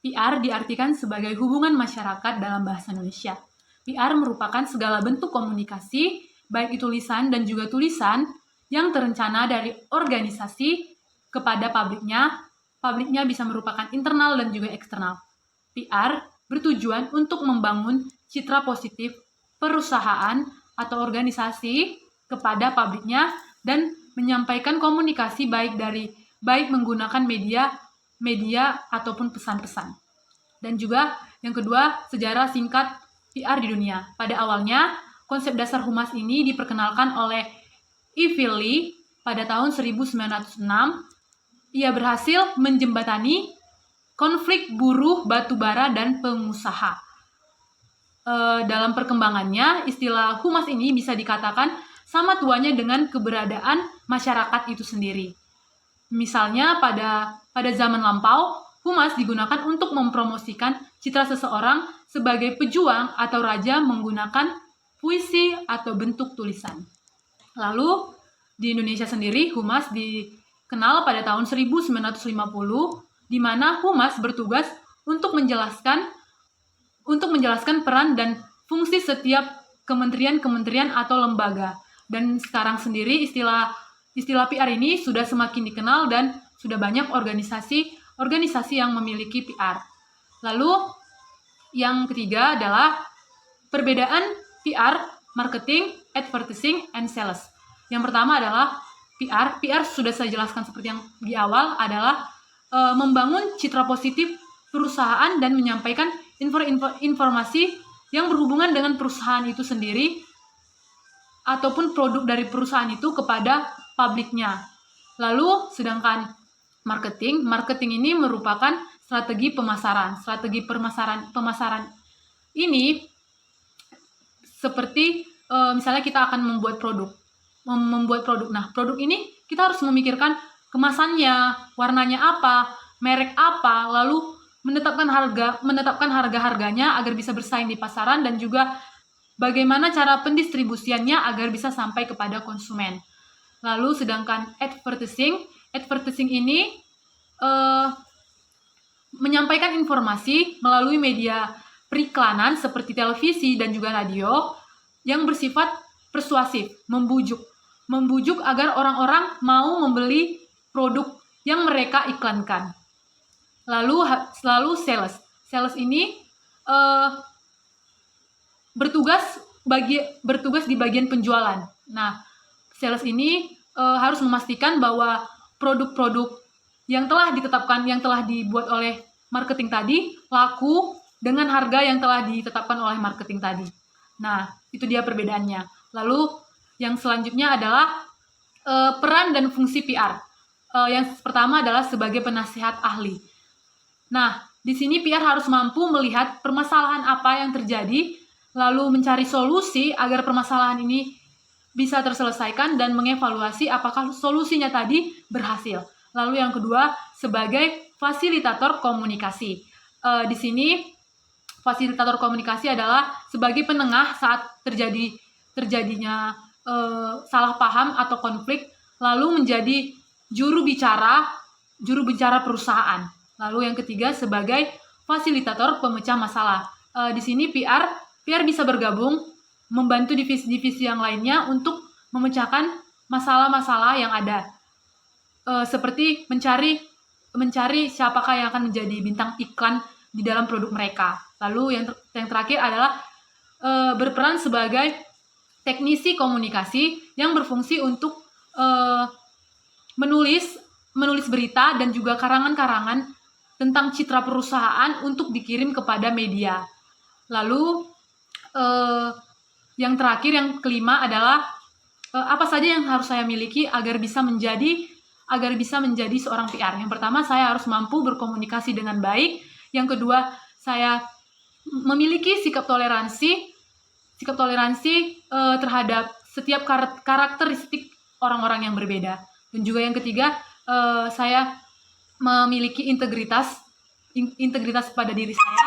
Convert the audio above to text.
PR diartikan sebagai hubungan masyarakat dalam bahasa Indonesia. PR merupakan segala bentuk komunikasi, baik itu lisan dan juga tulisan, yang terencana dari organisasi kepada publiknya. Publiknya bisa merupakan internal dan juga eksternal. PR bertujuan untuk membangun citra positif perusahaan atau organisasi kepada publiknya dan menyampaikan komunikasi baik menggunakan media ataupun pesan-pesan. Dan juga yang kedua, sejarah singkat PR di dunia. Pada awalnya, konsep dasar humas ini diperkenalkan oleh Evil Lee pada tahun 1906. Ia berhasil menjembatani konflik buruh batubara dan pengusaha. Dalam perkembangannya, istilah humas ini bisa dikatakan sama tuanya dengan keberadaan masyarakat itu sendiri. Misalnya pada zaman lampau, humas digunakan untuk mempromosikan citra seseorang sebagai pejuang atau raja menggunakan puisi atau bentuk tulisan. Lalu di Indonesia sendiri, humas dikenal pada tahun 1950, di mana humas bertugas untuk menjelaskan peran dan fungsi setiap kementerian atau lembaga. Dan sekarang sendiri istilah PR ini sudah semakin dikenal dan sudah banyak organisasi yang memiliki PR. Lalu yang ketiga adalah perbedaan PR, marketing, advertising, and sales. Yang pertama adalah PR sudah saya jelaskan seperti yang di awal adalah membangun citra positif perusahaan dan menyampaikan informasi yang berhubungan dengan perusahaan itu sendiri ataupun produk dari perusahaan itu kepada publiknya. Lalu sedangkan marketing ini merupakan strategi pemasaran. Strategi pemasaran ini seperti misalnya kita akan membuat produk. Nah, produk ini kita harus memikirkan kemasannya, warnanya apa, merek apa, lalu menetapkan harga-harganya agar bisa bersaing di pasaran dan juga bagaimana cara pendistribusiannya agar bisa sampai kepada konsumen. Lalu sedangkan advertising ini menyampaikan informasi melalui media periklanan seperti televisi dan juga radio yang bersifat persuasif, membujuk agar orang-orang mau membeli produk yang mereka iklankan. Lalu sales ini bertugas di bagian penjualan. Nah, sales ini harus memastikan bahwa produk-produk yang telah dibuat oleh marketing tadi laku dengan harga yang telah ditetapkan oleh marketing tadi. Nah, itu dia perbedaannya. Lalu yang selanjutnya adalah peran dan fungsi PR. Yang pertama adalah sebagai penasihat ahli. Nah, di sini PR harus mampu melihat permasalahan apa yang terjadi, lalu mencari solusi agar permasalahan ini bisa terselesaikan dan mengevaluasi apakah solusinya tadi berhasil. Lalu yang kedua, sebagai fasilitator komunikasi. Di sini fasilitator komunikasi adalah sebagai penengah saat terjadinya salah paham atau konflik, lalu menjadi juru bicara perusahaan. Lalu yang ketiga sebagai fasilitator pemecah masalah. Di sini PR bisa bergabung membantu divisi-divisi yang lainnya untuk memecahkan masalah-masalah yang ada. Seperti mencari siapakah yang akan menjadi bintang iklan di dalam produk mereka. Lalu yang terakhir adalah berperan sebagai teknisi komunikasi yang berfungsi untuk menulis berita dan juga karangan-karangan tentang citra perusahaan untuk dikirim kepada media. Lalu yang terakhir, yang kelima adalah apa saja yang harus saya miliki agar bisa menjadi seorang PR. Yang pertama, saya harus mampu berkomunikasi dengan baik. Yang kedua, saya memiliki sikap toleransi terhadap setiap karakteristik orang-orang yang berbeda. Dan juga yang ketiga, saya memiliki integritas pada diri saya